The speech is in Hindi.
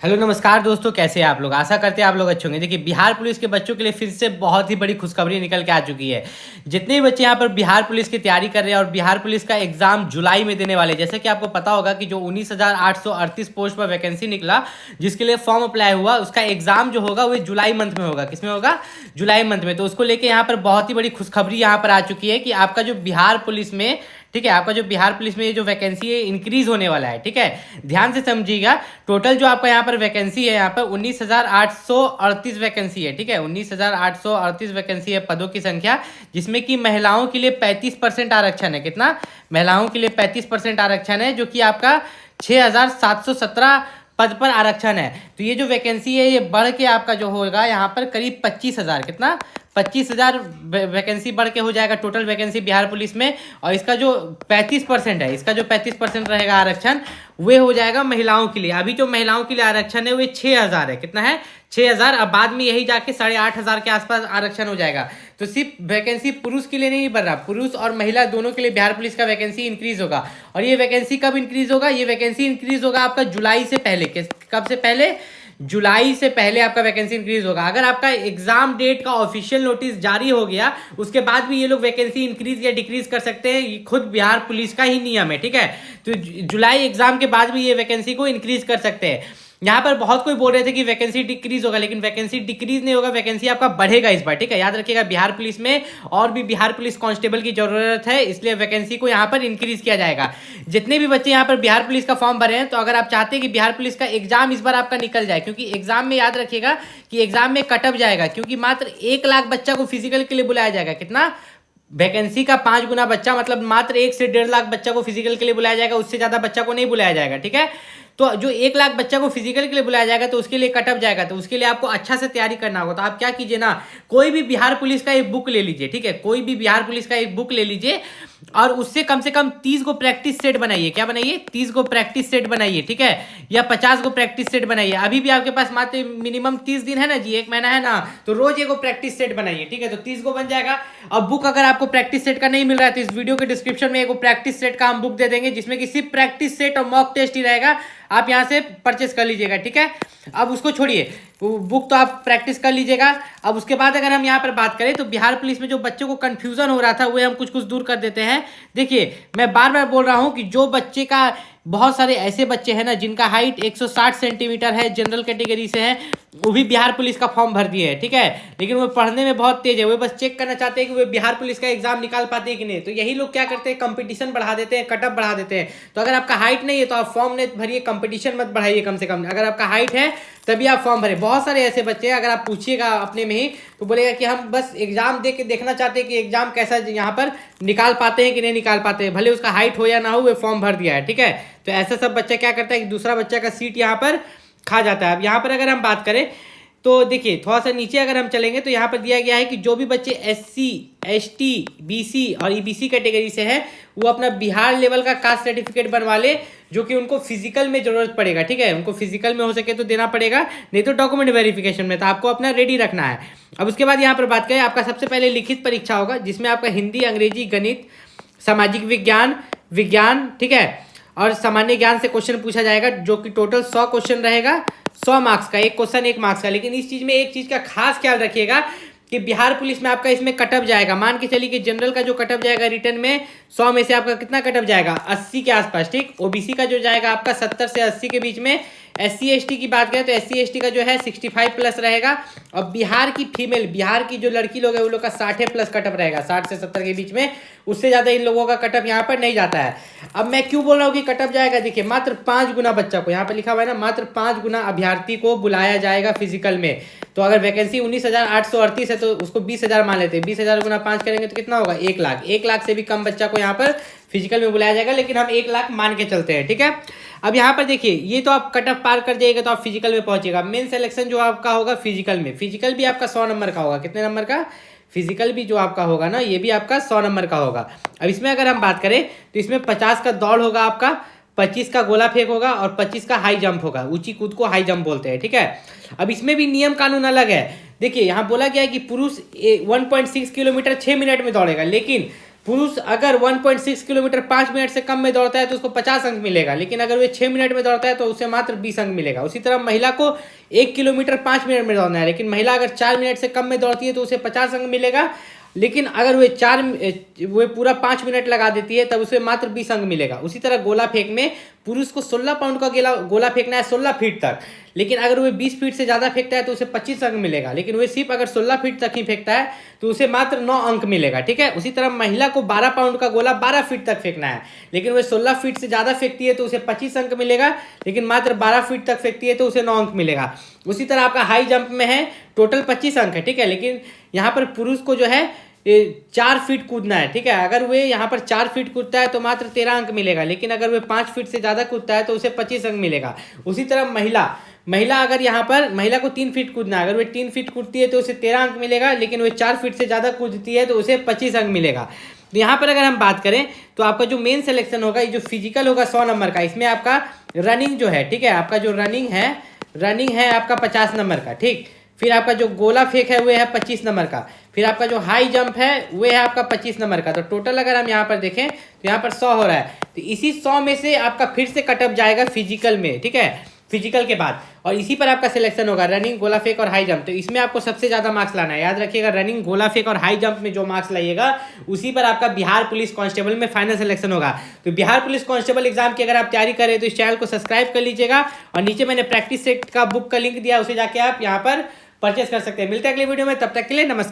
हेलो नमस्कार दोस्तों, कैसे हैं आप लोग। आशा करते हैं आप लोग अच्छे होंगे। देखिए, बिहार पुलिस के बच्चों के लिए फिर से बहुत ही बड़ी खुशखबरी निकल के आ चुकी है। जितने भी बच्चे यहाँ पर बिहार पुलिस की तैयारी कर रहे हैं और बिहार पुलिस का एग्जाम जुलाई में देने वाले, जैसे कि आपको पता होगा कि जो 19,838 पोस्ट पर वैकेंसी निकला, जिसके लिए फॉर्म अप्लाई हुआ, उसका एग्जाम जो होगा वो जुलाई मंथ में होगा। किसमें होगा? जुलाई मंथ में। तो उसको लेके यहाँ पर बहुत ही बड़ी खुशखबरी यहाँ पर आ चुकी है कि आपका जो बिहार पुलिस में, ठीक है, आपका जो बिहार पुलिस में जो वैकेंसी है इंक्रीज होने वाला है। ठीक है, ध्यान से समझिएगा। टोटल जो आपका यहाँ पर वैकेंसी है, यहाँ पर 19,838 वैकेंसी है। ठीक है, 19,838 वैकेंसी है पदों की संख्या, जिसमें कि महिलाओं के लिए 35% आरक्षण है। कितना? महिलाओं के लिए 35% आरक्षण है, जो कि आपका 6,717 पद पर आरक्षण है। तो ये जो वैकेंसी है ये बढ़ के आपका जो होगा यहाँ पर करीब 25,000, कितना? 25,000 वैकेंसी बढ़ के हो जाएगा टोटल वैकेंसी बिहार पुलिस में। और इसका जो 35% है, इसका जो 35% रहेगा आरक्षण, वे हो जाएगा महिलाओं के लिए। अभी जो महिलाओं के लिए आरक्षण है वो 6,000 है। कितना है? 6,000। अब बाद में यही जाके 8,500 के आसपास आरक्षण हो जाएगा। तो सिर्फ वैकेंसी पुरुष के लिए नहीं बढ़ रहा, पुरुष और महिला दोनों के लिए बिहार पुलिस का वैकेंसी इंक्रीज होगा। और ये वैकेंसी कब इंक्रीज होगा? ये वैकेंसी इंक्रीज होगा आपका जुलाई से पहले। कब से पहले? जुलाई से पहले आपका वैकेंसी इंक्रीज होगा। अगर आपका एग्जाम डेट का ऑफिशियल नोटिस जारी हो गया, उसके बाद भी ये लोग वैकेंसी इंक्रीज या डिक्रीज कर सकते हैं। ये खुद बिहार पुलिस का ही नियम है। ठीक है, तो जुलाई एग्जाम के बाद भी ये वैकेंसी को इंक्रीज कर सकते हैं। यहाँ पर बहुत कोई बोल रहे थे कि वैकेंसी डिक्रीज होगा, लेकिन वैकेंसी डिक्रीज नहीं होगा, वैकेंसी आपका बढ़ेगा इस बार। ठीक है, याद रखिएगा, बिहार पुलिस में और भी बिहार पुलिस कांस्टेबल की जरूरत है, इसलिए वैकेंसी को यहाँ पर इंक्रीज किया जाएगा। जितने भी बच्चे यहाँ पर बिहार पुलिस का फॉर्म भरे हैं, तो अगर आप चाहते हैं कि बिहार पुलिस का एग्जाम इस बार आपका निकल जाए, क्योंकि एग्जाम में याद रखिएगा कि एग्जाम में कट ऑफ जाएगा, क्योंकि मात्र 1 लाख बच्चा को फिजिकल के लिए बुलाया जाएगा। कितना? वैकेंसी का 5 गुना बच्चा, मतलब मात्र 1 से 1.5 लाख बच्चा को फिजिकल के लिए बुलाया जाएगा, उससे ज्यादा बच्चा को नहीं बुलाया जाएगा। ठीक है, तो जो 1 लाख बच्चा को फिजिकल के लिए बुलाया जाएगा, तो उसके लिए कट ऑफ जाएगा। तो उसके लिए आपको अच्छा से तैयारी करना होगा। तो आप क्या कीजिए ना, कोई भी बिहार पुलिस का एक बुक ले लीजिए। ठीक है, कोई भी बिहार पुलिस का एक बुक ले लीजिए और उससे कम से कम 30 को प्रैक्टिस सेट बनाइए। क्या बनाइए? 30 को प्रैक्टिस सेट बनाइए। ठीक है, या 50 को प्रैक्टिस सेट बनाइए। अभी भी आपके पास मात्र मिनिमम 30 दिन है ना जी, 1 महीना है ना, तो रोज एक प्रैक्टिस सेट बनाइए। ठीक है, तो 30 को बन जाएगा। अब बुक अगर आपको प्रैक्टिस सेट का नहीं मिल रहा है, तो इस वीडियो के डिस्क्रिप्शन में एक प्रैक्टिस सेट का हम बुक दे देंगे, जिसमें कि सिर्फ प्रैक्टिस सेट और मॉक टेस्ट ही रहेगा। आप यहाँ से परचेस कर लीजिएगा। ठीक है, अब उसको छोड़िए, बुक तो आप प्रैक्टिस कर लीजिएगा। अब उसके बाद अगर हम यहाँ पर बात करें, तो बिहार पुलिस में जो बच्चों को कंफ्यूजन हो रहा था, वो हम कुछ कुछ दूर कर देते हैं। देखिए, मैं बार बार बोल रहा हूँ कि जो बच्चे का, बहुत सारे ऐसे बच्चे हैं ना जिनका हाइट 160 सेंटीमीटर है, जनरल कैटेगरी से है, वो भी बिहार पुलिस का फॉर्म भर दिए है। ठीक है, लेकिन वो पढ़ने में बहुत तेज है, वो बस चेक करना चाहते हैं कि वो बिहार पुलिस का एग्जाम निकाल पाते हैं कि नहीं। तो यही लोग क्या करते हैं, कंपटीशन बढ़ा देते हैं, कटअप बढ़ा देते हैं। तो अगर आपका हाइट नहीं है तो आप फॉर्म नहीं भरिए, कंपटीशन मत बढ़ाइए। कम से कम अगर आपका हाइट है तभी आप फॉर्म भरे। बहुत सारे ऐसे बच्चे हैं, अगर आप पूछिएगा अपने में ही, तो बोलेगा कि हम बस एग्जाम दे के देखना चाहते हैं कि एग्जाम कैसा यहाँ पर निकाल पाते हैं कि नहीं निकाल पाते हैं, भले उसका हाइट हो या ना हो, वो फॉर्म भर दिया है। ठीक है, तो ऐसा सब बच्चा क्या करता है कि दूसरा बच्चा का सीट यहाँ पर खा जाता है। अब यहाँ पर अगर हम बात करें, तो देखिए थोड़ा सा नीचे अगर हम चलेंगे, तो यहाँ पर दिया गया है कि जो भी बच्चे SC, ST, BC और EBC कैटेगरी से है, वो अपना बिहार लेवल का कास्ट सर्टिफिकेट बनवा ले, जो कि उनको फिजिकल में जरूरत पड़ेगा। ठीक है, उनको फिजिकल में हो सके तो देना पड़ेगा, नहीं तो डॉक्यूमेंट वेरिफिकेशन में, तो आपको अपना रेडी रखना है। अब उसके बाद यहाँ पर बात करें, आपका सबसे पहले लिखित परीक्षा होगा, जिसमें आपका हिंदी, अंग्रेजी, गणित, सामाजिक विज्ञान, ठीक है, और सामान्य ज्ञान से क्वेश्चन पूछा जाएगा, जो कि टोटल 100 क्वेश्चन रहेगा, 100 मार्क्स का, एक क्वेश्चन 1 मार्क्स का। लेकिन इस चीज में एक चीज का खास ख्याल रखिएगा कि बिहार पुलिस में आपका इसमें कटअप जाएगा। मान के चलिए कि जनरल का जो कटअप जाएगा रिटर्न में, 100 में से आपका कितना कटअप जाएगा? 80 के आसपास। ठीक, OBC का जो जाएगा आपका 70 से 80 के बीच में। SC ST की बात करें तो SC ST का जो है 65 प्लस रहेगा। और बिहार की फीमेल, बिहार की जो लड़की लोग है, वो लोग का 60 प्लस कटअप रहेगा, 60 से 70 के बीच में। उससे ज़्यादा इन लोगों का कटअप यहाँ पर नहीं जाता है। अब मैं क्यों बोल रहा हूँ कि कटअप जाएगा? देखिए, मात्र 5 गुना बच्चा को, यहाँ पर लिखा हुआ है ना, मात्र 5 गुना अभ्यर्थी को बुलाया जाएगा फिजिकल में। तो अगर वैकेंसी 19,838 है, तो उसको 20,000 मान लेते हैं। 20,000 गुना 5 करेंगे तो कितना होगा? 1 लाख। 1 लाख से भी कम बच्चा को यहाँ पर फिजिकल में बुलाया जाएगा, लेकिन हम 1 लाख मान के चलते हैं। ठीक है, अब यहाँ पर देखिए, ये तो आप कटअप पार कर जाइएगा तो आप फिजिकल में पहुंचेगा। मेन सिलेक्शन जो आपका होगा फिजिकल में, फिजिकल भी आपका 100 नंबर का होगा। कितने नंबर का? फिजिकल भी जो आपका होगा ना, ये भी आपका 100 नंबर का होगा। अब इसमें अगर हम बात करें, तो इसमें 50 का दौड़ होगा आपका, 25 का गोला फेंक होगा और 25 का हाई जंप होगा। ऊंची कूद को हाई जंप बोलते हैं। ठीक है, अब इसमें भी नियम कानून अलग है। देखिए, यहाँ बोला गया है कि पुरुष 1.6 किलोमीटर 6 मिनट में दौड़ेगा, लेकिन पुरुष अगर 1.6 किलोमीटर 5 मिनट से कम में दौड़ता है तो उसको 50 अंक मिलेगा, लेकिन अगर वे 6 मिनट में दौड़ता है तो उसे मात्र 20 अंक मिलेगा। उसी तरह महिला को 1 किलोमीटर 5 मिनट में दौड़ना है, लेकिन महिला अगर 4 मिनट से कम में दौड़ती है तो उसे 50 अंक मिलेगा, लेकिन अगर वे पूरा 5 मिनट लगा देती है तब उसे मात्र 20 अंक मिलेगा। उसी तरह गोला फेंक में पुरुष को 16 पाउंड का गोला फेंकना है 16 फीट तक, लेकिन अगर वे 20 फीट से ज़्यादा फेंकता है तो उसे 25 अंक मिलेगा, लेकिन वे सिर्फ अगर 16 फीट तक ही फेंकता है तो उसे मात्र 9 अंक मिलेगा। ठीक है। उसी तरह महिला को 12 पाउंड का गोला 12 फीट तक फेंकना है, लेकिन वे 16 फीट से ज़्यादा फेंकती है तो उसे 25 अंक मिलेगा, लेकिन मात्र 12 फीट तक फेंकती है तो उसे 9 अंक मिलेगा। उसी तरह आपका हाई जंप में है टोटल 25 अंक है। ठीक है। लेकिन यहाँ पर पुरुष को जो है 4 फीट कूदना है। ठीक है। अगर वे यहाँ पर 4 फीट कूदता है तो मात्र 13 अंक मिलेगा, लेकिन अगर वे 5 फीट से ज़्यादा कूदता है तो उसे 25 अंक मिलेगा। उसी तरह महिला अगर यहाँ पर महिला को 3 फीट कूदना है, अगर वे 3 फीट कूदती है तो उसे 13 अंक मिलेगा, लेकिन वे 4 फीट से ज़्यादा कूदती है तो उसे 25 अंक मिलेगा। तो यहाँ पर अगर हम बात करें तो आपका जो मेन सिलेक्शन होगा, ये जो फिजिकल होगा 100 नंबर का, इसमें आपका रनिंग जो है, ठीक है, आपका जो रनिंग है आपका 50 नंबर का। ठीक। फिर आपका जो गोला फेंक है वो है 25 नंबर का। फिर आपका जो हाई जंप है वो है आपका 25 नंबर का। तो टोटल अगर हम यहाँ पर देखें तो यहाँ पर 100 हो रहा है, तो इसी 100 में से आपका फिर से कटअप जाएगा फिजिकल में। ठीक है। फिजिकल के बाद और इसी पर आपका सिलेक्शन होगा रनिंग, गोला फेंक और हाई जंप। तो इसमें आपको सबसे ज़्यादा मार्क्स लाना है। याद रखिएगा, रनिंग, गोला फेंक और हाई जंप में जो मार्क्स लाइएगा उसी पर आपका बिहार पुलिस कांस्टेबल में फाइनल सिलेक्शन होगा। तो बिहार पुलिस कांस्टेबल एग्जाम की अगर आप तैयारी कर रहे हैं तो इस चैनल को सब्सक्राइब कर लीजिएगा, और नीचे मैंने प्रैक्टिस सेट का बुक का लिंक दिया, उसे जाके आप यहाँ पर परचेस कर सकते हैं। मिलते हैं अगले वीडियो में, तब तक के लिए नमस्कार।